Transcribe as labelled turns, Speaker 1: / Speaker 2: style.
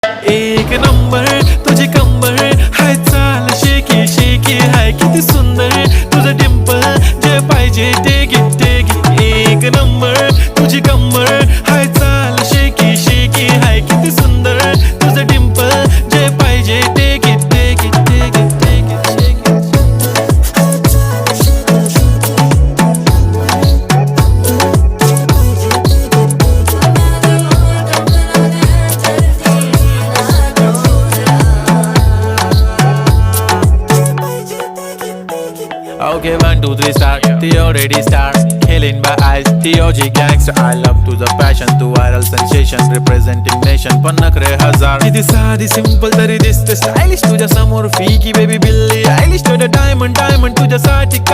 Speaker 1: एक नंबर तुझी कंबर हाय, चाल शेकी शेकी हाय, किती सुंदर तुझं डिंपल, जे पाहिजे ते घे. एक नंबर तुझी कंबर हाय, चाल शेकी शेकी हाय, किती सुंदर तुझं डिंपल, जे पाहिजे ते घे. Okay, 1, 2, 3 start. The already start. Killing by eyes. The OG gangster. I love to the passion, to viral sensation, representing nation. पन्नकरे हजार. किती साधी simple तरी दिसते stylish तुझ्या समोर. फीकी baby बिल्ली. Stylish to the diamond तुझ्यासाठी.